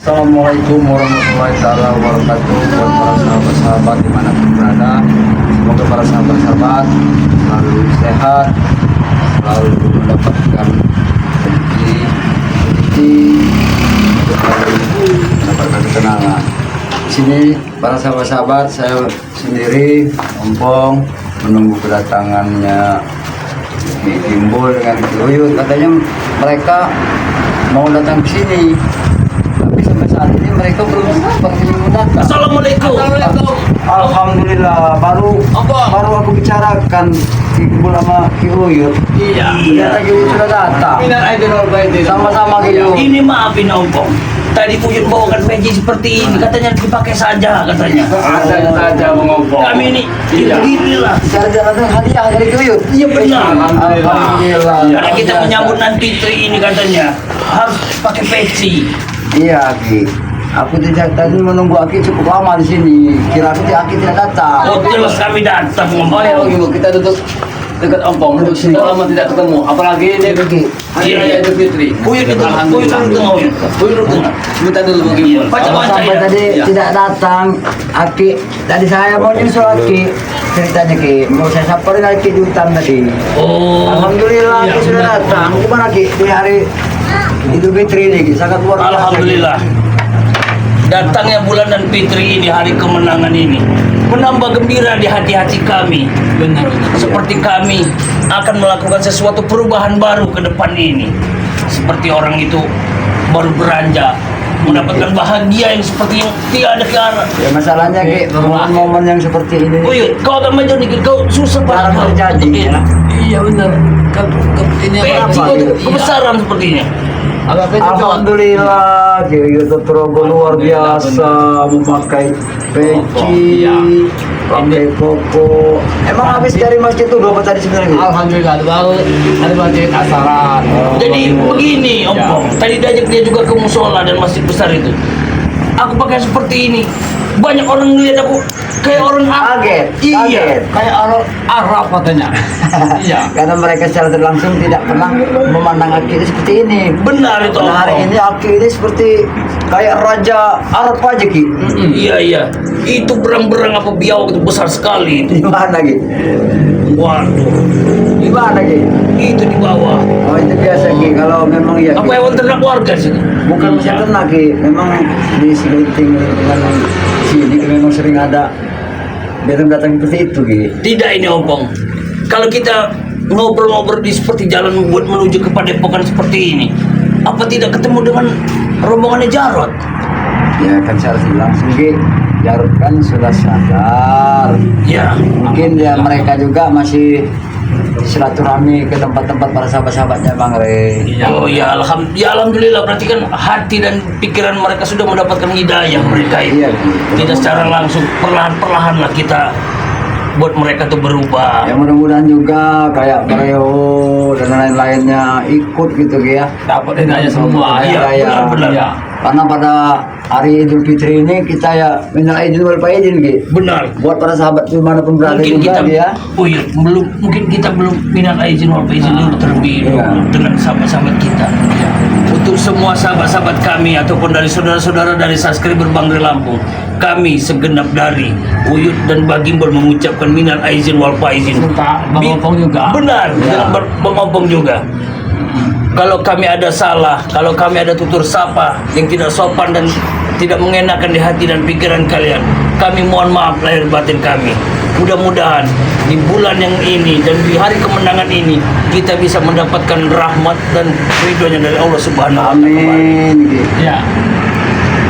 Assalamualaikum warahmatullahi wabarakatuh buat para sahabat-sahabat dimanapun berada. Semoga para sahabat-sahabat selalu sehat, selalu mendapatkan rezeki, selalu mendapatkan ketenangan. Di sini para sahabat-sahabat, saya sendiri Ompong menunggu kedatangannya Ki Timbul dengan Ki Uyut. Katanya mereka mau datang ke sini. Saat ini mereka belum datang. Assalamualaikum. Alhamdulillah baru aku bicarakan Ki Timbul sama Ki Uyut. Iya. Ternyata Ki Uyut sudah datang. Sama-sama Ki Uyut. Ini maafin Ompong. Tadi Uyut bawakan meja seperti ini, katanya dipakai saja katanya. Ada saja mengompong. Kami ini gini lah. Cara-cara hadiah dari Ki Uyut. Iya benar. Alhamdulillah. Karena kita menyambut nanti Fitri ini katanya harus pakai peci. Iya Ki. Aku tidak tadi menunggu Aki cukup lama di sini. Kira Aki tidak datang. Oh jelas kami datang Oh ya, Ompong. kita duduk dekat Ompong, duduk sini. Lama tidak ketemu, apalagi ini hari raya Idul Fitri. Uyut itu, Uyut duduk tengah, Uyut. Uyut duduk tengah. Minta dulu bagi Iya, baca-baca Sampai ya. tadi Iya. tidak datang Aki. Tadi saya mau nyusul Aki. Ceritanya Ki, mau saya samperin Aki di hutan tadi. Oh. Alhamdulillah Iya, Aki sudah benar. datang. Gimana Ki di hari Idul Fitri ini Ki? Sangat luar biasa. Ki. Alhamdulillah. Datangnya bulan dan Fitri ini, hari kemenangan ini, menambah gembira di hati-hati kami. Benar. Seperti kami akan melakukan sesuatu perubahan baru ke depan ini. Seperti orang itu baru beranjak, mendapatkan bahagia yang seperti yang tiada kira. Ya masalahnya Ki, momen-momen yang seperti ini Uyut, kau agak maju nih, kau susah jarang banget terjadi. untuk ini. Iya benar. Ini Peci kau tuh kebesaran sepertinya. Alhamdulillah, Ki Uyut Trogo luar biasa memakai peci, Iya. pakai koko. Emang habis dari masjid itu berapa tadi sebenarnya? Ki? Alhamdulillah, baru ada masjid asaran. Jadi begini Ompong, tadi diajak dia juga ke musola dan masjid besar itu. Aku pakai seperti ini, banyak orang ngeliat aku kayak orang Kaget, Iya. kaget. Kayak orang Arab katanya. Iya. Karena mereka secara tidak langsung tidak pernah memandang Aki ini seperti ini. Benar itu Nah, hari Ompong. ini Aki ini seperti kayak raja Arab aja Ki. Iya iya, itu berang-berang apa biawak itu besar sekali itu. Di mana Ki? Waduh, Di mana Ki? itu di bawah. Oh itu biasa Ki. Kalau memang iya Apa Ki. hewan ternak warga sih? Bukan bisa ternak Ki. Memang di selenting lingkungan sini memang sering ada datang seperti itu Ki. Tidak ini Ompong. Kalau kita ngobrol-ngobrol di seperti jalan buat menuju ke Padepokan seperti ini, apa tidak ketemu dengan rombongannya Jarot? Ya kan secara tidak langsung Ki. Jarod kan sudah sadar. Ya, Mungkin ya mereka juga masih silaturahmi ke tempat-tempat para sahabat-sahabatnya Bang Re. oh ya, alhamdulillah berarti kan hati dan pikiran mereka sudah mendapatkan hidayah mereka itu. Iya, Ki. Tidak secara langsung, perlahan-perlahan lah kita buat mereka tuh berubah. Ya mudah-mudahan juga kayak Bareo dan lain-lainnya ikut gitu Ki ya. Dapat hidayah semua. Iya, Hidayah. benar. Iya. Karena pada hari Idul Fitri ini kita ya minal aidin wal faizin Ki. Benar. Buat para sahabat dimanapun berada Mungkin juga kita Ki ya. oh iya, mungkin kita belum minat izin wal faizin dulu terlebih Iya. dahulu dengan sahabat-sahabat kita. Untuk semua sahabat-sahabat kami ataupun dari saudara-saudara dari subscriber Bang Re Lampung, kami segenap dari Uyut dan Bagimbor mengucapkan minal aizin wal faizin. Serta Bang Ompong juga. Benar, Ya. dan Bang Ompong juga. Kalau kami ada salah, kalau kami ada tutur sapa yang tidak sopan dan tidak mengenakan di hati dan pikiran kalian, kami mohon maaf lahir batin kami. Mudah-mudahan di bulan yang ini dan di hari kemenangan ini kita bisa mendapatkan rahmat dan ridhonya dari Allah Subhanahu wa taala. Amin Ki. Iya.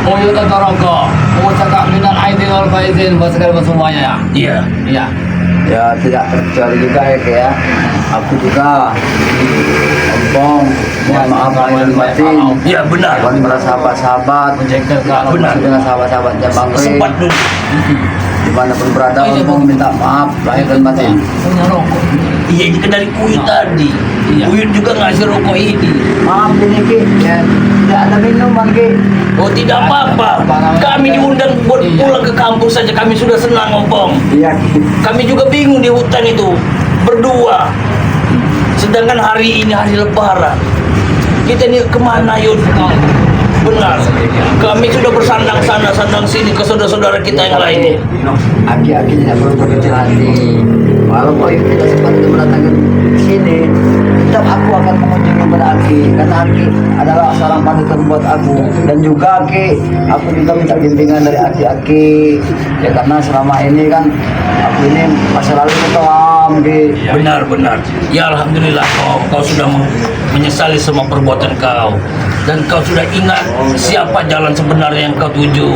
Uyut atau Rongko, mengucapkan minal aidin wal faizin buat segala semuanya ya. Iya. Iya. Ya tidak terkecuali juga ya Ki ya. Aku juga Ompong mohon maaf lahir batin. Iya benar. Buat para sahabat-sahabat Menjengkelkan. Benar. dengan sahabat-sahabatnya Bang Re. Sempat dulu. Dimanapun berada Ompong minta maaf lahir dan batin. Punya rokok. Iya itu dari Uyut tadi. Iya. Uyut juga ngasih rokok ini. Maaf ini Ki, ya, tidak ada minuman Ki. Oh tidak apa-apa. Kami diundang buat Iya. pulang ke kampus saja. Kami sudah senang Ompong. Iya Ki. Kami juga bingung di hutan itu berdua. Sedangkan hari ini hari Lebaran. Kita ini kemana Yud? benar. Kami sudah bersandang sana, sandang sini ke saudara-saudara kita yang lain. Aki-aki tidak perlu berkecil hati. Walau kau tidak sempat untuk mendatangkan sini, tetap aku akan mengunjungi pada Aki. Karena Aki adalah seorang panutan buat aku. Dan juga Aki, aku juga minta bimbingan dari Aki-Aki. Ya karena selama ini kan aku ini masa lalu kelam di. Benar-benar. Ya alhamdulillah kau sudah menyesali semua perbuatan kau. Dan kau sudah ingat siapa jalan sebenarnya yang kau tuju.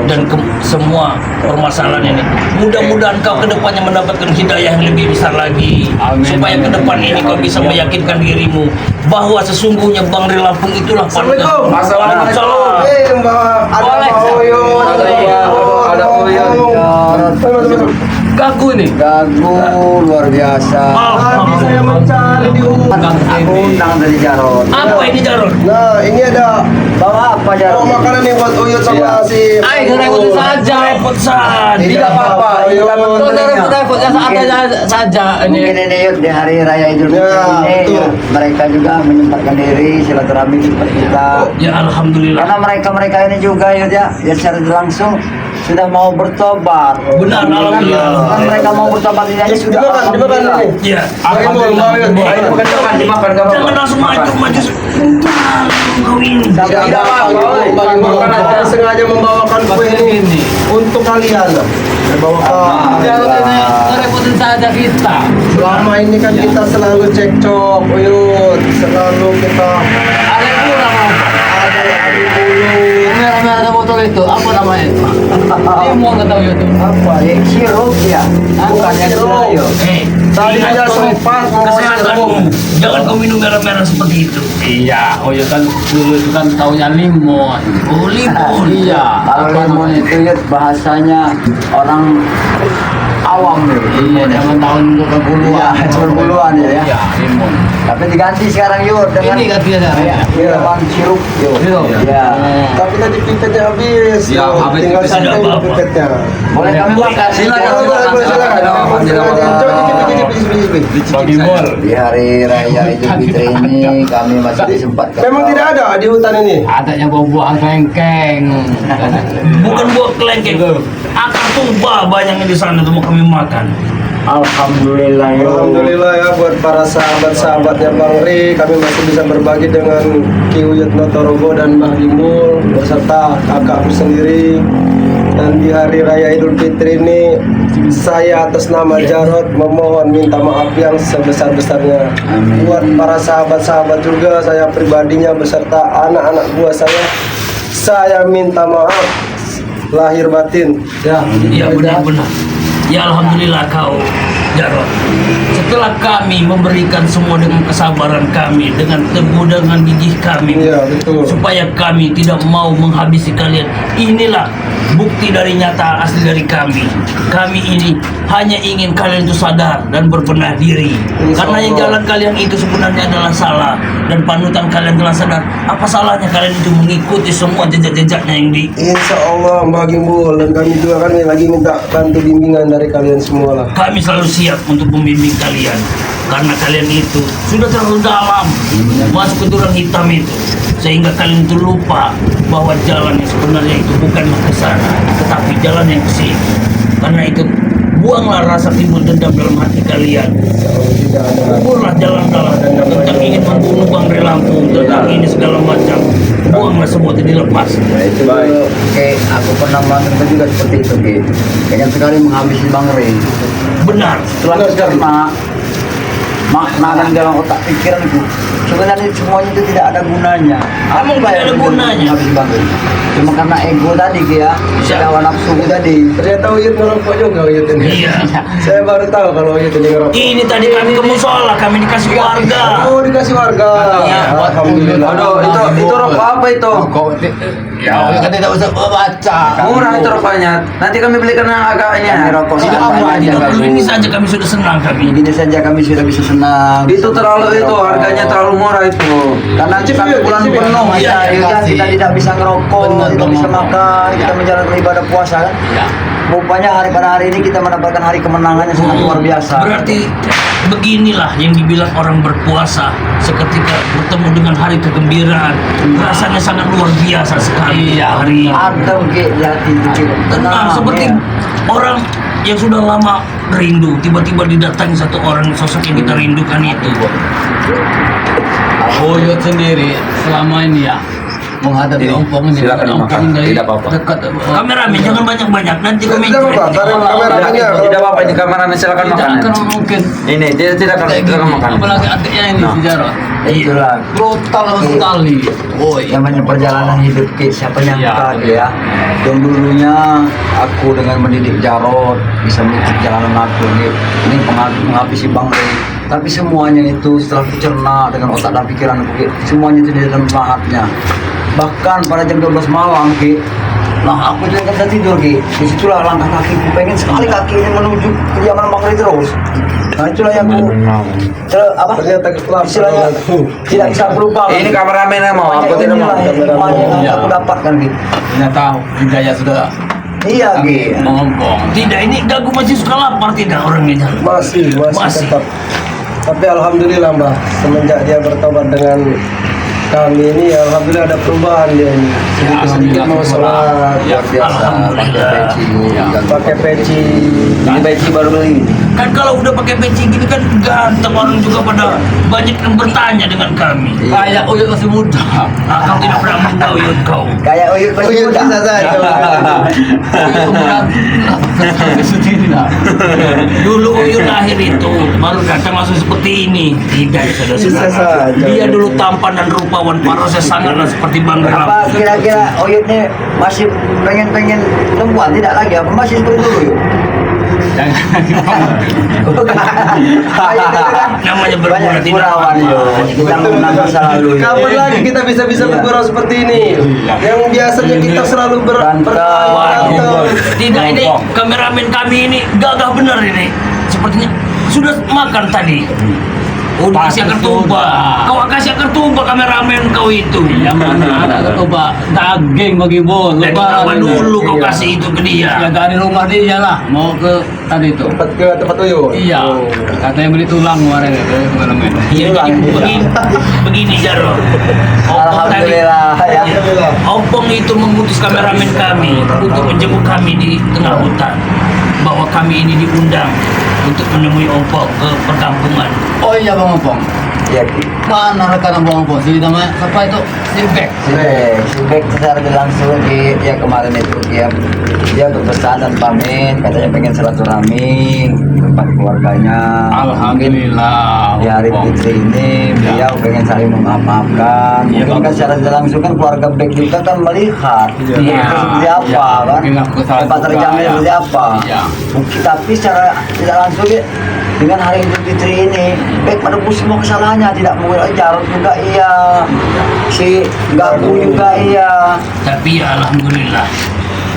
Dan semua permasalahan ini. Mudah-mudahan kau kedepannya mendapatkan hidayah yang lebih besar lagi. Supaya ke depan ini kau bisa meyakinkan dirimu bahwa sesungguhnya Bang Ri Lampung itulah panutan. Assalamualaikum. Ada Uyun. Gagu nih. Gagu luar biasa. Saya mencari di Aku undang dari Jarod. Apa ini Jarod? Nah, ini ada Bawa apa Jarod? bawa makanan nih buat Uyut sama si. Ay, repot saja. Repot saja. Tidak apa-apa. Ini kan Tuh, menterinya. repot yang seadanya saja Mungkin ini. ini Yud di hari raya Idul Fitri Ya, ini betul. mereka juga menyempatkan diri silaturahmi seperti kita. Ya alhamdulillah. Karena mereka ini juga Yud ya secara langsung sudah mau bertobat. Benar, alhamdulillah. Kan mereka mau bertobat ini aja sudah. Dimakan alhamdulillah. ini. Ya. Dimakan. Jangan langsung maju. Kau ini. Tidak apa-apa. Sengaja membawakan kue ini untuk kalian. Saya bawakan. Jarod ini ngerepotin saja kita. Selama ini kan kita selalu cekcok, Uyut. Selalu kita Ada yang kurang apa? ada dulu. Merah-merah ada motor itu, apa namanya? Limon atau itu? Apa? Yang sirup ya. Bukan yang selayu. Tadi aja sempat Kesehatanmu. Jangan kau minum merah-merah seperti itu. Iya, oh ya kan dulu itu kan taunya limon. Oh, limon. Iya, Kalau apa lemon namanya? itu Yud bahasanya orang awam Yud. Iya, zaman tahun 80-an. Iya, 90-an ya. Iya, limon. Tapi diganti sekarang Yud dengan Ini gantinya ya. minuman sirup Yud. Sirup? Ya. Tapi tadi pipetnya habis. Ya, habis Tinggal pipetnya. satu Tidak apa-apa. pipetnya. Boleh kami makan. Bagi mall. Di hari raya Idul Fitri ini kami masih disempatkan. Memang tidak ada di hutan ini. Adanya buah-buahan kengkeng. Bukan buah kelengkeng. Akar tuba banyak di sana tuh mau kami makan. Alhamdulillah Yud. Alhamdulillah ya buat para sahabat-sahabatnya Bang Ri, kami masih bisa berbagi dengan Ki Uyut Notorogo dan Mbah Dimul beserta kakakku sendiri. Dan di hari raya Idul Fitri ini saya atas nama Jarod memohon minta maaf yang sebesar-besarnya. Amin. Buat para sahabat-sahabat juga saya pribadinya beserta anak-anak buah saya minta maaf lahir batin. Ya benar-benar. Ya alhamdulillah kau Jarod. Setelah kami memberikan semua dengan kesabaran kami, dengan teguh, dengan gigih kami, Iya, betul. supaya kami tidak mau menghabisi kalian. Inilah bukti dari nyata asli dari kami. Kami ini hanya ingin kalian itu sadar dan berbenah diri. Insya Karena yang Allah. jalan kalian itu sebenarnya adalah salah, dan panutan kalian telah sadar. Apa salahnya kalian itu mengikuti semua jejak-jejaknya yang di Insya Allah Mbak Gimbul dan kami juga kan lagi minta bantu bimbingan dari kalian semua lah. Kami selalu siap untuk membimbing kalian karena kalian itu sudah terlalu dalam masuk ke jurang hitam itu sehingga kalian itu lupa bahwa jalan yang sebenarnya itu bukanlah ke sana tetapi jalan yang ke sini. Karena itu buanglah rasa timbul dendam dalam hati kalian. Tidak ada. Kuburlah jalan-jalan tentang ingin membunuh Bang Ri Lampung, tentang ini segala macam. Buanglah semua itu dilepas. Nah, itu Oke, aku pernah melakukan juga seperti itu Ki. Pengen sekali menghabisi Bang Ri. Benar. Setelah karena makna dan dalam otak pikiranku sebenarnya semuanya itu tidak ada gunanya. Emang tidak ada gunanya? Menghabisi Bang Ri. Cuma karena ego tadi Ki ya, hawa nafsu tadi. Ternyata Uyut ngerokok juga Uyut ini. Iya. Saya baru tahu kalau Uyut ini ngerokok. Ini tadi kami ke musola, kami dikasih warga. Oh dikasih warga. Iya. Alhamdulillah. Aduh, itu rokok apa itu? Ya, kan tidak usah baca. Murah itu rokoknya. Nanti kami belikan yang agak ini Kami ya. rokok Tidak sedang apa banyak aja, kami. Ini saja kami sudah senang kami. Begini saja kami sudah bisa senang. Itu terlalu itu harganya terlalu murah itu. Karena Cicip, kami yuk, bulan cicip, penuh yuk. kita, Iya, ya kan? kasih. Kita tidak bisa ngerokok, Benar, tidak bisa benar. makan, kita menjalankan ibadah puasa kan. Ya. rupanya pada hari ini kita mendapatkan hari kemenangannya sangat luar biasa. Berarti beginilah yang dibilang orang berpuasa seketika bertemu dengan hari kegembiraan. Rasanya sangat luar biasa sekali hari Adem ke di hati itu Ki. tenang seperti ya. orang yang sudah lama rindu tiba-tiba didatangi satu orang sosok yang kita rindukan itu. Uyut sendiri selama ini ya menghadapi Ini, ompong ini. silakan ompong dimakan, dari tidak apa-apa. dekat. Kameramen jangan banyak-banyak nanti komen. Tidak apa-apa, taruh kameramennya. Tidak apa-apa ini kameramen silakan Tidak makan. akan mungkin. Ini dia tidak akan Kayak silakan gini. makan. Apalagi adiknya ini Nah. sejarah. Itulah Brutal sekali. Woi. namanya perjalanan hidup Ki. Siapa yang Iya. Ki ya. Dan dulunya aku dengan mendidik Jarod bisa mengikuti jalanan aku ini menghabisi Bang Rey. Tapi semuanya itu setelah kucerna dengan otak dan pikiran aku Ki, semuanya itu di dalam semangatnya. Bahkan pada jam 12 malam Ki, nah aku juga bisa tidur Ki. Disitulah langkah kakiku pengen sekali kaki ini menuju kediaman Bang Rey terus. Nah itulah yang aku Ternyata kelapa. istilahnya tidak bisa berubah. Ini kameramen yang mau, aku tidak mau. Yang Iya. aku dapatkan Ki. Ternyata Hidayah sudah Iya Ki. mengompong. Tidak, ini dagu masih suka lapar tidak orangnya. Masih Masih. tetap. Tapi alhamdulillah Mbah, semenjak dia bertobat dengan kami ini, alhamdulillah ada perubahan dia ini. Sedikit-sedikit mau sholat, Ya, Luar biasa pakai peci. pakai peci. Ini peci baru beli. Kan kalau udah pakai peci gini kan ganteng, orang juga pada banyak yang bertanya dengan kami. Kayak Uyut masih muda. Kau tidak pernah muda Uyut kau. Kayak Uyut pasti Uyut muda. bisa saja. Uyut berat. Sendiri lah. Dulu Uyut lahir itu baru datang langsung seperti ini. Tidak Bisa saudara. saja. Dia dulu tampan dan rupawan, parasnya sangatlah seperti Bang Ram. Apa kira-kira Uyut ini masih pengen perempuan tidak lagi apa masih seperti dulu Uyut? Namanya berguna Banyak tidak kurawan Uyut. Kita mengenang masa lalu Uyut. Kapan lagi kita bisa Iya. bergurau seperti ini? Yang biasanya kita selalu Berantem. berantem. Tidak, ini kameramen kami ini gagah benar ini. Sepertinya sudah makan tadi. Oh, dikasih akar tumbak. Kau kasih akar tumbak kameramen kau itu. Yang mana ada coba daging bagi bol. Dari awal dulu kau Iya. kasih itu ke Ya dia. dari rumah dia lah mau ke tadi itu. Tempat Uyut. Iya, katanya beli tulang kemarin dari kameramen. Iya, jadi begini Jaro. Ompong tadi. Alhamdulillah ya. Iya. Ompong itu mengutus kameramen kami untuk menjemput kami di tengah hutan. Bahwa kami ini diundang untuk menemui Ompong ke perkampungan. Oh iya Bang Ompong. Iya Ki. Mana rekan Bang Ompong? Si namanya siapa itu? Si Bek. Si Bek secara langsung dia kemarin itu dia berpesan dan pamit katanya pengen silaturahmi kepada keluarganya. Alhamdulillah. Di hari Ompong. Fitri ini beliau pengen saling memaafkan. Iya, Mungkin kan bagus. secara tidak langsung kan keluarga Bek juga kan melihat Iya. itu seperti apa Iya, kan. mungkin aku salah Tempat juga, terjamin ya. seperti apa. Iya. Mungkin tapi secara tidak langsung dengan hari Idul Fitri ini Bek menebus semua kesalahannya, tidak mungkin Jarod juga iya, si Gaku juga iya. Tapi ya alhamdulillah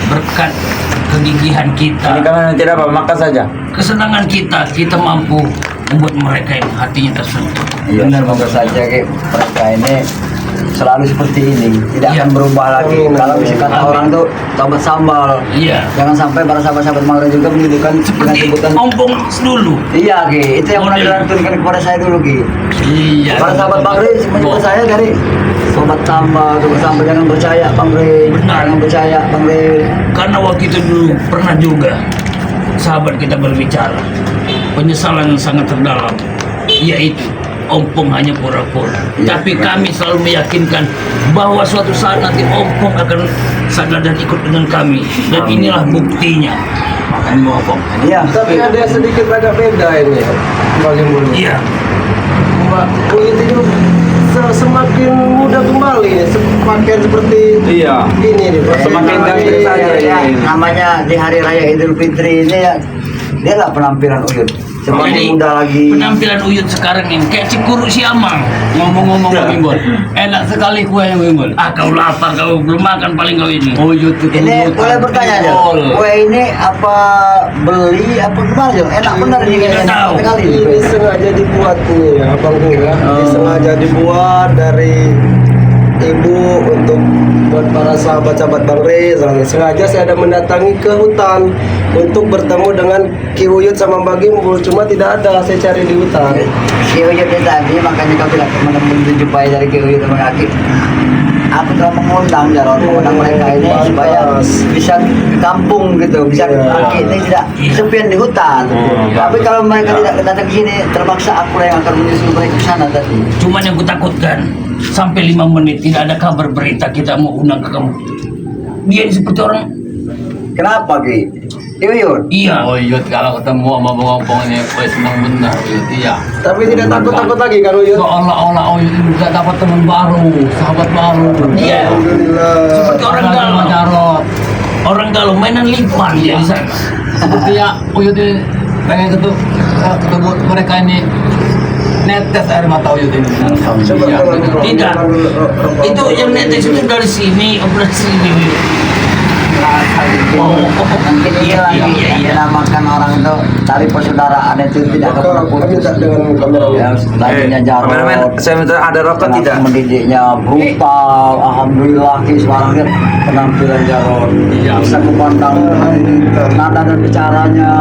berkat kegigihan Ini kita, kameramen tidak apa, makan saja. kesenangan kita mampu membuat mereka yang hatinya tersentuh. Iya, semoga saja mereka ini selalu seperti ini, tidak Iya. akan berubah lagi. Kalau bisa kata Amin. orang tuh tobat sambal. Iya. Jangan sampai para sahabat-sahabat Mangra juga menunjukkan dengan Seperti sebutan. Ompong dulu. Iya, Ki. Itu yang pernah Model. dilantunkan kepada saya dulu, Ki. Iya. Para sahabat Bang Rey menyebut saya dari sobat sambal, sobat sambal jangan percaya Bang Rey. Benar. Jangan percaya Bang Rey. Karena waktu itu dulu pernah juga sahabat kita berbicara penyesalan yang sangat terdalam, yaitu Ompong hanya pura-pura. Iya. Tapi kami selalu meyakinkan bahwa suatu saat nanti Ompong akan sadar dan ikut dengan kami. Dan inilah buktinya. Makan Ompong. Iya. Tapi ada sedikit agak beda ini bagi mulut. Iya. Mbak Uyut itu semakin muda kembali, semakin seperti Iya. ini nih. Pak. Semakin ganteng saja ya, ini. namanya di hari raya Idul Fitri ini ya, dia lah penampilan Uyut. Semakin Jadi, muda lagi. penampilan Uyut sekarang ini kayak Cikuru Siamang. Ngomong-ngomong Bang Imbol, enak sekali kue yang Bang Imbol. Ah, kau lapar, kau belum makan paling kau ini. Uyut itu Ini boleh bertanya aja. Kue ini apa beli apa gimana aja? Enak benar ini kayaknya. Tidak tahu. Enak sekali ini Ini kue. sengaja dibuat nih, abang gue ya. Ini sengaja dibuat dari ibu, untuk buat para sahabat-sahabat Bang Re. Sengaja saya ada mendatangi ke hutan untuk bertemu dengan Ki Uyut sama Mbak Gimbul, cuma tidak ada, saya cari di hutan. Si Uyut itu tadi, makanya kau tidak menjumpai dari Ki Uyut sama Aki. Aku telah mengundang mereka ini supaya bisa ke kampung gitu, bisa ke Aki ini tidak sepian di hutan. Tapi kalau mereka tidak datang ke sini, terpaksa aku yang akan menyusul mereka ke sana tadi. Cuman yang kutakutkan sampai 5 menit tidak ada kabar berita kita mau undang ke kamu. Dia ini seperti orang. Kenapa Ki? Uyut? Iya. Oh Uyut kalau ketemu sama bongkong ini, senang benar Uyut, iya. Tapi tidak takut-takut lagi kan Uyut? Seolah-olah Uyut ini bisa dapat teman baru, sahabat baru. Iya. Alhamdulillah. Seperti orang galau. Jarot. Orang galau mainan lipan dia di sana. Seperti ya Uyut ini pengen ketemu mereka ini, netes air mata Uyut ini. Coba Iya, tolong, betul. Tidak. Itu yang netes itu dari sini, dari sini. Mungkin iya lagi dinamakan orang itu tali persaudaraan itu tidak akan Kami minta dengan kamera. ya tadinya Jarot kameramen, saya minta ada rokok dengan tidak? mendidiknya brutal. Alhamdulillah Ki sekarang lihat penampilan Jarot bisa kupandang nada dan bicaranya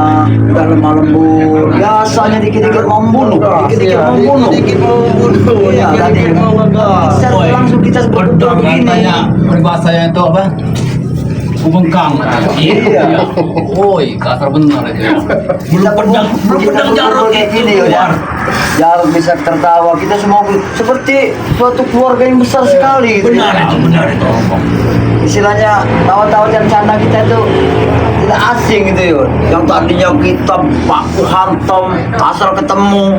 udah lemah lembut, biasanya dikit-dikit membunuh, dikit-dikit membunuh. Iya tadi secara langsung kita berdua begini. Katanya peribahasanya itu apa? Kubengkang. Iya. Woi, kasar benar itu ya. Kita belum pedang Jarot kayak itu gini keluar. ya. Jarot bisa tertawa, kita semua seperti suatu keluarga yang besar sekali gitu. Benar itu. Istilahnya tawa-tawa dan canda kita itu tidak asing gitu ya. Yang tadinya kita baku hantam asal ketemu,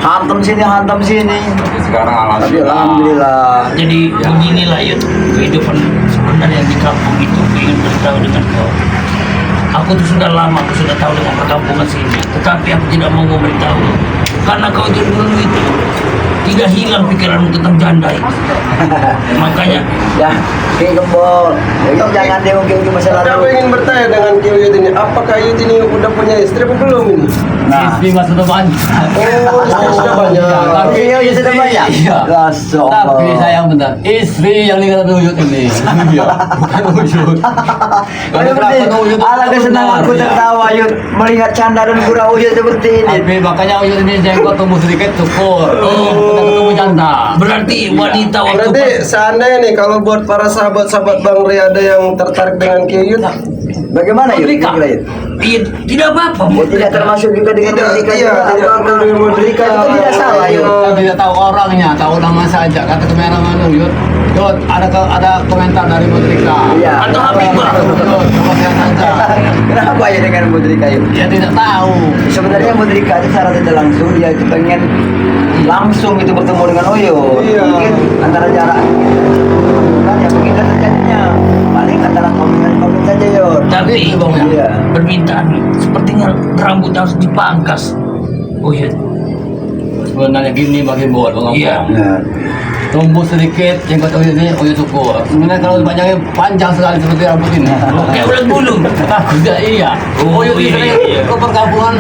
hantam sini Sekarang tapi alhamdulillah. Jadi beginilah Yud, kehidupan sebenarnya di kampung itu. Ingin beritahu dengan kau. Aku tuh sudah lama, aku sudah tahu dengan perkampungan sini. Tetapi aku tidak mau memberitahu. Karena kau itu dulu itu tidak hilang pikiranmu tentang janda itu. Makanya Ya, Ki Gembol, itu jangan diungkit masa Tapi aku lalu. ingin bertanya dengan Ki Uyut ini, apakah Uyut ini udah punya istri atau belum ini? Nah, istri mas sudah banyak. Oh, istri sudah banyak. Tapi Iya, iya, sudah banyak. Iya. Masya Allah. Tapi sayang benar, istri yang nikah Uyut ini. Iya, bukan Uyut. Ini seperti ala kesenangan aku tertawa Yud melihat canda dan gurau Uyut seperti ini. Tapi makanya Uyut ini jenggot tumbuh sedikit syukur. Kita ketemu janda. berarti wanita waktu Berarti seandainya nih kalau buat para sahabat-sahabat Bang Re ada yang tertarik dengan Ki Uyut, Bagaimana Yud? Merdeka. Kira-kira, Yud? Iya, tidak apa-apa. Ya, tidak termasuk juga dengan Tidak, Merdeka iya, juga. tidak Karena dengan Merdeka. itu tidak salah Yud. Kita tidak tahu orangnya, tahu nama saja. Kata kameraman Uyut, Yud, ada komentar dari Merdeka. Iya. Atau Habibah. Yud, coba lihat saja. Kenapa ya dengan Merdeka Yud? Dia tidak tahu. Sebenarnya Merdeka itu secara tidak langsung dia itu pengen langsung itu bertemu dengan Uyut. Iya. Mungkin antara jarak kan ya begitu terjadinya. Paling antara komen saja Yud. Tapi Iya. permintaan sepertinya rambut harus dipangkas. Oh iya. Sebenarnya gini bagi bol, Bang. Iya. Nah, Tumbuh sedikit jenggot Uyut ini, Uyut syukur. Sebenarnya kalau panjangnya panjang sekali seperti rambut ini. Kayak ulat bulu. Takutnya iya. Oh, Uyut iya, ini iya. ke perkampungan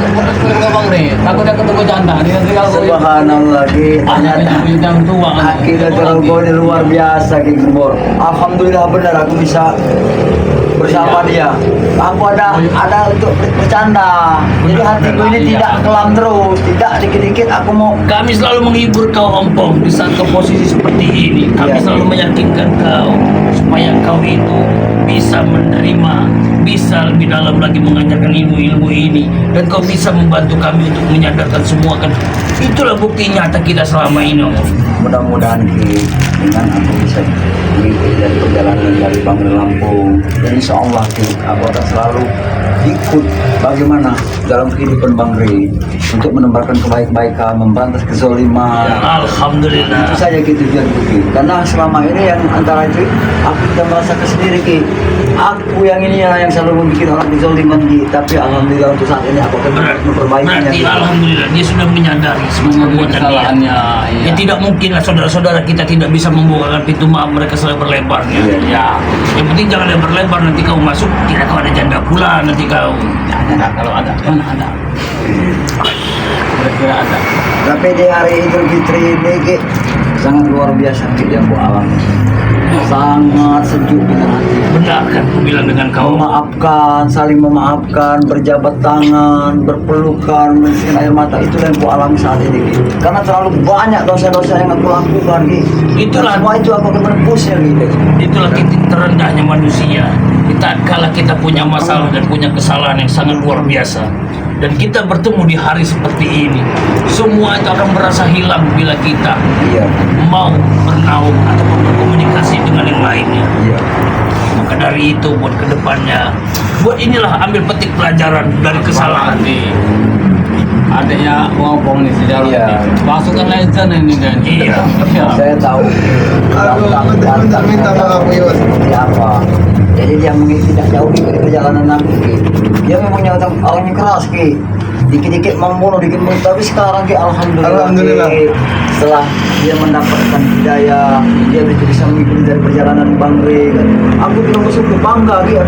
Bang Re. Takutnya ketemu janda. Dia nanti kalau Uyut subhanallah Ki. banyak Ternyata Uyut yang tua. Akhirnya Torogo ini luar biasa Ki Gembor. Alhamdulillah benar aku bisa bersama dia. Aku ada untuk bercanda. Jadi hatiku ini tidak kelam terus, tidak dikit-dikit aku mau. Kami selalu menghibur kau Ompong di saat kau posisi seperti ini. Kami Iya. selalu meyakinkan kau supaya kau itu bisa menerima, bisa lebih dalam lagi mengajarkan ilmu-ilmu ini, dan kau bisa membantu kami untuk menyadarkan semua kan. Itulah bukti nyata kita selama ini Om. Mudah-mudahan Ki dengan aku bisa mengikuti dari perjalanan dari Bangre Lampung. Dan insya Allah Ki, aku akan selalu ikut bagaimana dalam kehidupan Bangre untuk menebarkan kebaikan, memberantas kezaliman. Alhamdulillah. Itu saja Ki tujuan Ki. Karena selama ini yang antara itu aku tidak merasakan sendiri Ki. Aku yang ini ya, yang selalu membuat orang dizoliman Ki. Tapi alhamdulillah untuk saat ini aku akan memperbaikinya. Berarti Ki. alhamdulillah dia sudah menyadari semua Mengerti perbuatan dia. kesalahannya. Ya tidak mungkin lah saudara-saudara kita tidak bisa membukakan pintu maaf mereka selebar-lebarnya. Iya. Ya, yang penting jangan lebar-lebar, nanti kau masuk tidak tahu ada janda pula nanti kau. Ada kalau ada. Mana ada? Kira-kira ada. Tapi di hari Idul Fitri ini Ki, sangat luar biasa Ki yang ku alami. Sangat sejuk dengan hati. Benar kan aku bilang dengan kau. Memaafkan, saling memaafkan, berjabat tangan, berpelukan, menisikan air mata, itulah yang ku alami saat ini Ki. Karena terlalu banyak dosa-dosa yang aku lakukan Ki. Itulah. Dan semua itu aku akan menebusnya gitu. Itulah titik terendahnya manusia. Di saat kala kita punya masalah dan punya kesalahan yang sangat luar biasa, dan kita bertemu di hari seperti ini, semua itu akan merasa hilang bila kita Iya, mau bernaung ataupun berkomunikasi dengan yang lainnya. iya. Maka dari itu buat kedepannya, buat inilah ambil petik pelajaran dari kesalahan. Nanti adanya ngomong nih sejarah. Iya. Pasukan legend ini kan. Iya. Saya tahu. Aku betul-betul minta maaf Yud. Seperti apa. Jadi dia mungkin tidak jauh dari perjalanan aku Ki. Dia memangnya orangnya keras Ki. Dikit-dikit membunuh, dikit membunuh. Tapi sekarang Ki, Alhamdulillah. Ki, setelah dia mendapatkan hidayah, dia bisa mengikuti dari perjalanan Bang Re. Aku juga bersyukur bangga Ki.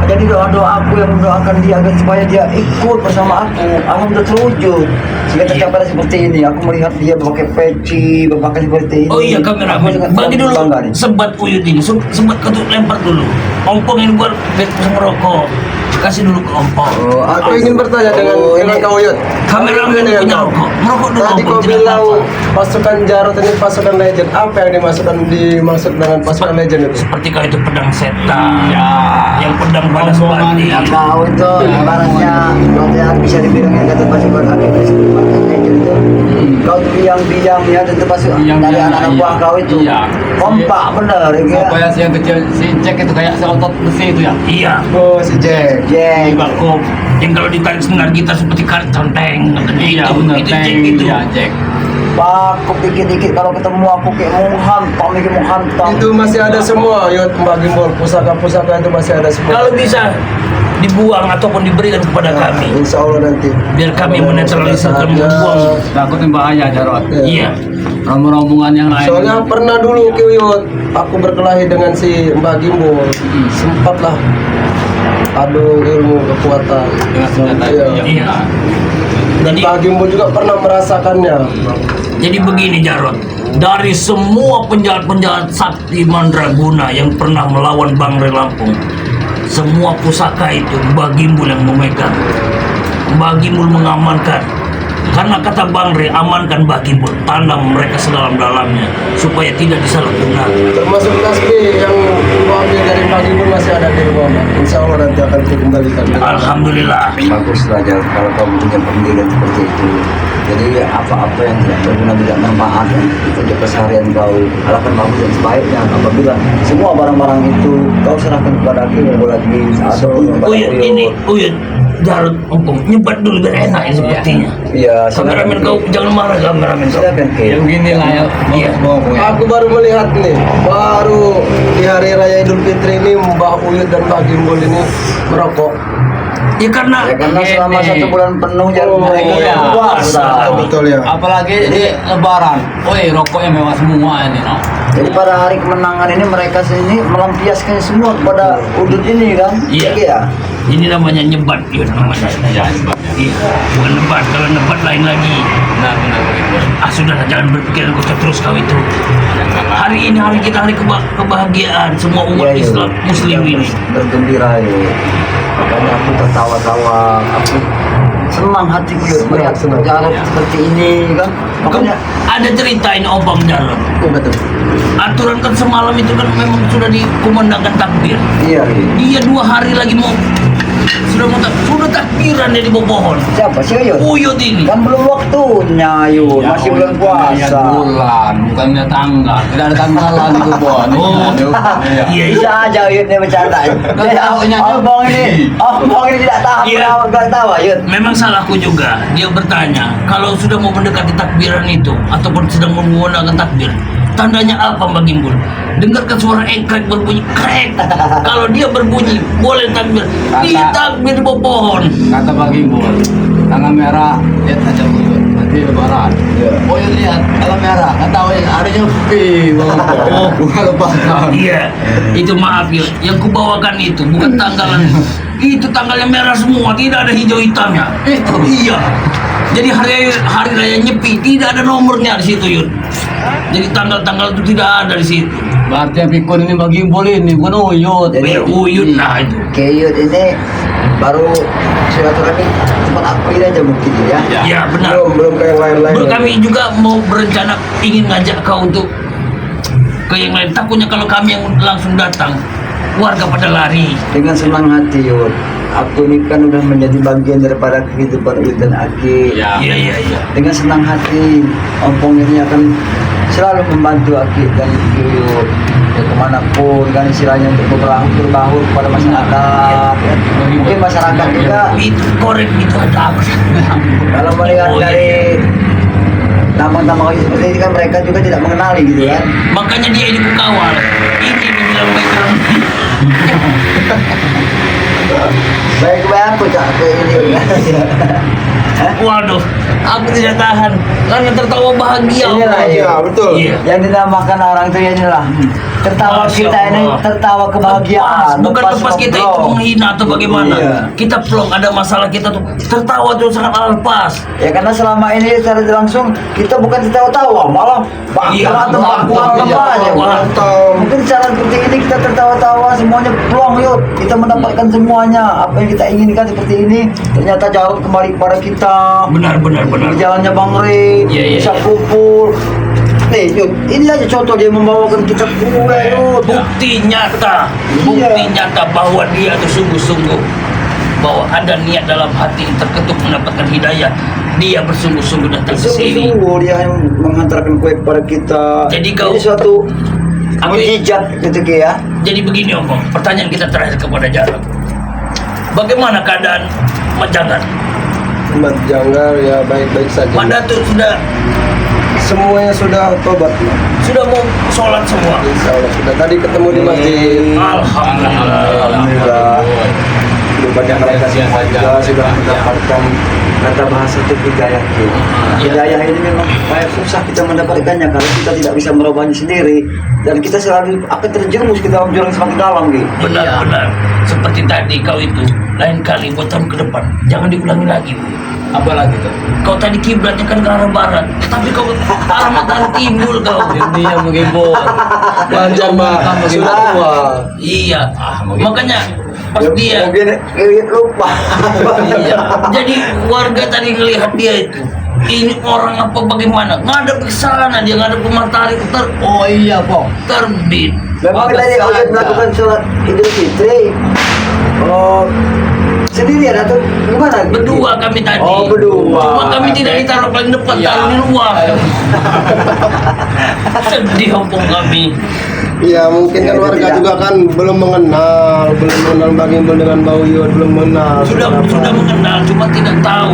Jadi doa-doa aku yang mendoakan dia agar supaya dia ikut bersama aku, alhamdulillah terwujud. Sehingga tercapai seperti ini. Aku melihat dia berpakai peci, berpakai seperti ini. Oh iya kameramen, Aku sangat bagi dulu bangga nih. sebat Uyut ini, sebat ketuk lempar dulu. Ompong ini buat merokok, kasih dulu ke Ompong. Oh, Aku ingin bertanya dengan kau Yud. Kameramen Dengan punya kau. rokok, merokok dulu. Tadi Ompong, kau tidak bilang apa-apa. pasukan Jarot ini pasukan legend. Apa yang dimaksud dengan pasukan legend itu? Seperti kau itu pedang setan, Ya. yang pedang pada Omongan sebati. Ya kau itu ibaratnya kalau yang bisa dibilang yang kata pasukan akhir dari pasukan legend itu. Kau tuh diam-diam ya tentu pasukan Diam-diam, dari anak-anak iya. buah kau itu. Iya. Kompak bener ya. Apa ya si yang kecil si Jack itu kayak seotot besi itu ya. Iya, Oh si Jack. Jeng. bakop. Yang kalau ditarik senar kita seperti karet conteng. Iya itu, benar itu tank Jack itu. ya Jack. Bakuk dikit-dikit kalau ketemu aku kayak mau hantam, kayak mau hantam. Itu masih ada semua Yud Mbak Gimbal. Pusaka-pusaka itu masih ada semua. Kalau bisa dibuang ataupun diberikan kepada kami, Insya Allah nanti. biar kami menetralisir dan membuang. Takutnya bahaya Jarot. Iya. Rombongan yang lain. Soalnya pernah dulu Yud, aku berkelahi dengan si Mbak Gimbal. Sempatlah adu ilmu kekuatan. Dengan senjata itu Iya. ya. Iya. Dan Jadi, Mbak Gimbal juga pernah merasakannya. jadi begini Jarot, dari semua penjahat-penjahat sakti mandraguna yang pernah melawan Bang Re Lampung, semua pusaka itu Mbak Gimbul yang memegang. Mbak Gimbul mengamankan. Karena kata Bang Re, amankan Mbak Gimbul, tanam mereka sedalam-dalamnya supaya tidak disalahgunakan. Termasuk tasbih yang diambil dari Mbak Gimbal masih ada di rumah. Insya Allah nanti akan dikembalikan. Alhamdulillah. Baguslah Jal, kalau kau punya pendirian seperti itu. Jadi apa-apa yang tidak berguna, tidak bermanfaat untuk keseharian kau, lakukan bagus dan sebaiknya. Apabila semua barang-barang itu kau serahkan kepada aku lagi atau kepada Uyut ini, Uyut, Jarot, Ompong, nyebat dulu biar enak ya sepertinya. Iya, Kameramen kau jangan marah, kameramen kau. silakan Ki. Ya begini lah ya. Iya. Aku baru melihat nih, baru di hari raya Idul Fitri ini Mbak Uyut dan Mbak Gimbal ini merokok. Ya karena Ya karena selama Ini. 1 bulan penuh jadi Oh, mereka iya. puasa. Betul ya. Apalagi di Lebaran. Woi, rokoknya mewah semua ini, no. Jadi pada hari kemenangan ini mereka sini melampiaskan semua kepada udut ini kan? Iya. Ya. ini namanya nyebat, ya namanya. Ya, sebabnya. Iya, bukan nebat. Kalau nebat lain lagi. Benar begitu. Sudah jangan berpikir terus kau itu. Hari ini hari kita hari kebahagiaan semua umat Iya, iya. Islam Muslim ini. Bergembira ya. Makanya aku tertawa-tawa, aku senang hatiku ya melihat Senang. Jarod seperti ini kan. Makanya Ada cerita ini Obang Jarot. Betul. Aturan kan semalam itu kan memang sudah dikumandangkan takbir. iya. Dia 2 hari lagi mau sudah takbiran dia di bawah pohon. Siapa sih Yud? Uyut ini. Kan belum waktunya Yud, Ya, masih oh, bulan puasa. bulan, bukannya tanggal. Tidak ada tanggalan di kebun. Oh. Iya. Iya, Bisa aja Yud nih bercanda. Kan tahunya Abang ini tidak tahan Iya. gak tahu Yud. Memang salahku juga. Dia bertanya, kalau sudah mau mendekati takbiran itu ataupun sedang menggunakan takbir, Tandanya apa Mbak Gimbul? Dengarkan suara engkrek berbunyi krek. Kalau dia berbunyi boleh takbir. Dia takbir di bawah pohon. Kata Pak Gimbul, tanggal merah, lihat aja Buyut. Nanti lebaran. Buyut lihat, tanggal merah. Nggak tahu ya, ada nyepi. Bukan lebaran. Iya, itu maaf ya. Yang kubawakan itu bukan tanggalan. Itu tanggalnya merah semua, tidak ada hijau hitamnya. Iya. Jadi hari raya Nyepi tidak ada nomornya di situ, Yud. Jadi tanggal-tanggal itu tidak ada di situ. Berarti yang pikun ini Pak Gimbul ini, bukan Uyut. Jadi- Uyut nah itu. Keyut ini baru silaturahmi tempat aku ini aja mungkin ya. Ya benar. Belum ke yang lain-lain. Kami juga mau berencana ingin ngajak kau untuk ke yang lain. Takutnya kalau kami yang langsung datang, warga pada lari. Dengan senang hati Yud. Aku ini kan udah menjadi bagian daripada kehidupan Yud dan Aki. Ya. Iya iya iya. Dengan senang hati Ompong ini akan selalu membantu Aki dan Yud ya, kemanapun kan istilahnya untuk berbaur kepada masyarakat ya. Mungkin masyarakat juga Itu korek itu ada apa? kalau melihat Oh, iya, dari nama-nama seperti ini kan mereka juga tidak mengenali gitu kan. Makanya dia ini kukawal. Ini dibilang background. Baik-baik aku cak ke ini. Waduh, aku tidak tahan karena tertawa bahagia. Inilah, Iya, betul. Iya. Yang dinamakan orang itu ya inilah tertawa Masya kita ini Allah. tertawa kebahagiaan. Bukan lepas kita itu ngobrol. menghina atau bagaimana. Iya. Kita plong ada masalah kita tuh tertawa tuh sangat lepas. Ya karena selama ini secara langsung kita bukan tertawa-tawa, malah Iya, atau bangga, apa aja. bangga. Mungkin cara seperti ini kita tertawa-tawa semuanya peluang yuk. Kita mendapatkan semuanya apa yang kita inginkan seperti ini ternyata jauh kembali kepada kita. Benar benar benar. Di jalannya Bang Rey, Iya, iya, bisa iya. kumpul. Nih, Yud, ini aja contoh dia membawakan kita kue, Yud. Bukti nyata, Iya. bukti nyata bahwa dia itu sungguh-sungguh bahwa ada niat dalam hati terketuk mendapatkan hidayah. Dia bersungguh-sungguh datang ke sini. Sungguh-sungguh dia yang menghantarkan kue kepada kita. Jadi kau- ini suatu Aku- mujizat gitu Ki, ya. Jadi begini Om, pertanyaan kita terakhir kepada Jarod. Bagaimana keadaan Mak Jagat? Mat Janggar ya baik-baik saja. Mak Datuk Semuanya sudah tobat. sudah mau sholat semua. Insya Allah sudah. Tadi ketemu di masjid. Alhamdulillah. Alhamdulillah. Belum banyak mereka semua juga sudah Mendapatkan kata bahasa itu hidayah Ki. Hidayah ini memang kayak susah kita mendapatkannya kalau kita tidak bisa merubahnya sendiri dan kita selalu akan terjerumus ke dalam jurang semakin dalam gitu. Benar-benar seperti tadi kau itu lain kali buat tahun ke depan jangan diulangi lagi. Bu. Apa lagi tuh? Kau tadi kiblatnya kan ke arah barat, tapi kau arah matahari timbul kau. Ini yang Mengimbul. Wajar Mbak, sudah tua. Iya, makanya pas dia Mungkin lupa. iya. Jadi warga tadi ngelihat dia itu ini orang apa bagaimana ngadep ke sana dia ngadep ke matahari Oh iya, Pong. terbit. Memang Bagus tadi saja. udah melakukan sholat Idul Fitri. Oh, sendirian atau gimana? Berdua kami tadi. Oh, berdua. Cuma kami tidak ditaruh paling depan, Iya. taruh di luar. Sedih ompong kami. Iya mungkin kan Ya, warga tidak. juga kan belum mengenal Mbak Gimbul dengan Mbak Uyut, belum mengenal. Sudah mengenal, cuma tidak tahu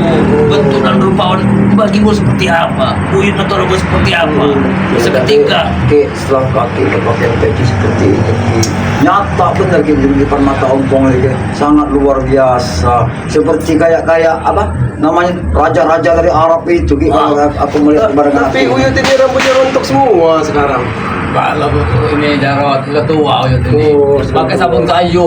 bentuk dan rupa Mbak Gimbul seperti apa, Uyut atau Robo seperti apa. Seketika Ki, setelah kaki berpakaian peci seperti ini Ki. Nyata benar Ki di depan mata ompong ini Ki. Sangat luar biasa. Seperti kayak apa namanya raja-raja dari Arab itu Ki. Kalau aku melihat barengan Tapi aku. Uyut ini rambutnya rontok semua sekarang. Kalau ini Jarod, sudah tua Uyut ini. Oh, Pakai sabun kayu.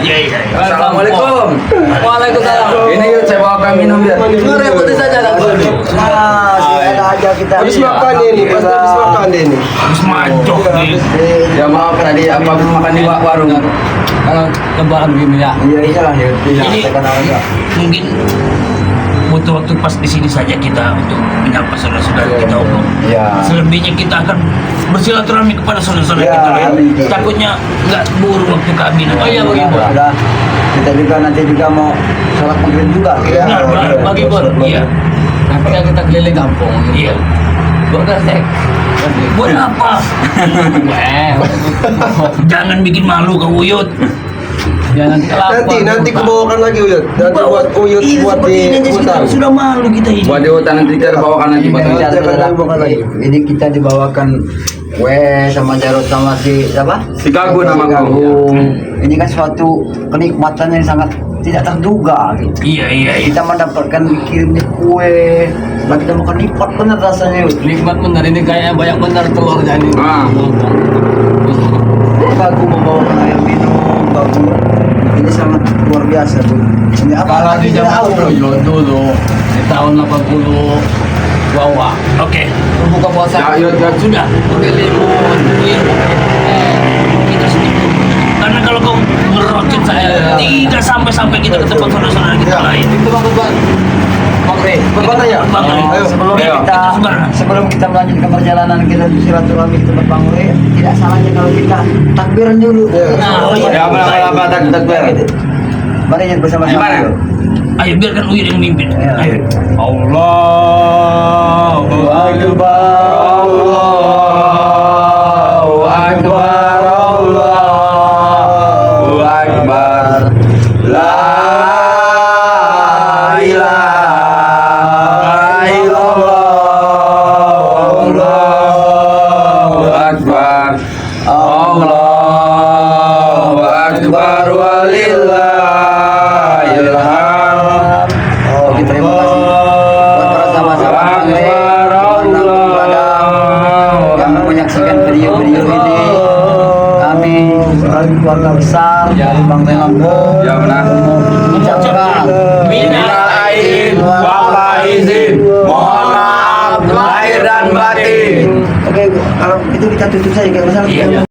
iya iya. iya. Assalamualaikum. Waalaikumsalam. Ini yuk saya bawakan minum biar. Ngerepotin saja dah. Nah, ada aja kita. Habis makan ini, pasti habis makan deh ini. Habis majok nih. Ya maaf tadi apa makan di warung. Kalau lebaran gini ya. Iya iyalah ya. Ini Kita kenal aja. mungkin butuh waktu pas di sini saja kita untuk menyapa saudara-saudara kita omong. Iya. Selebihnya kita akan bersilaturahmi kepada saudara-saudara Ya, kita lain. amin. Takutnya nggak buru waktu kami. Oh iya Sudah, begitu. sudah. Kita juga nanti juga mau sholat maghrib juga. Ya. Benar benar bagi bor. Iya Nanti kan kita keliling kampung. iya. Bukan sek. Buat apa? Eh. Jangan bikin malu kau Uyut. Jangan Nanti kubawakan lagi Uyut. Nanti buat Uyut Iya, buat seperti di ini aja kita hutan. sudah malu kita ini. Buat di hutan nanti kita bawakan lagi Ini batu. kan Jangan cara dibawakan lagi. ini kita dibawakan sama Jarod sama si siapa? Si Gagung Si namaku. Gagung. Ini kan suatu kenikmatan yang sangat tidak terduga gitu. Iya, iya, iya. Kita mendapatkan dikirimnya kue, setelah kita makan lipat benar rasanya. nikmat bener ini kayaknya banyak bener telurnya ini. Ah. Gagung membawakan air minum, Gagung. Ini sangat luar biasa tuh. Ini apa? Kalau di Tidak zaman tahu. dulu di tahun 80 bawah Oke. buka puasa Ya, ya, Sudah. pakai limun Iya. Kita sedikit. Karena kalau kau merocot saya, tidak sampai kita ke tempat saudara-saudara kita lain. itu bagus banget Bang Rey. Berbatang ya? Bang Rey. Ayo. Sebelum kita melanjutkan perjalanan kita di silaturahmi ke tempat Bang Rey, tidak salahnya kalau kita takbiran dulu. Nah, oh iya. Ya, apa takbir. Mari kita bersama-sama. Gimana? yuk. Ayo biarkan Uyut yang memimpin. Ya. Ayo. Allahu Akbar, Allahu Akbar, Allahu Akbar. La ilaha illallah. Allahu Akbar. Allahu Akbar walillahil hamd. Oke, terima kasih buat para sahabat-sahabat Bang Rey yang menyaksikan video-video ini. Kami keluarga besar dari Bang Rey Lampung Ya benar. mengucapkan Minal aidin wal faizin. Mohon maaf lahir dan batin. Oke, kalau itu kita tutup saja, kayak Iya.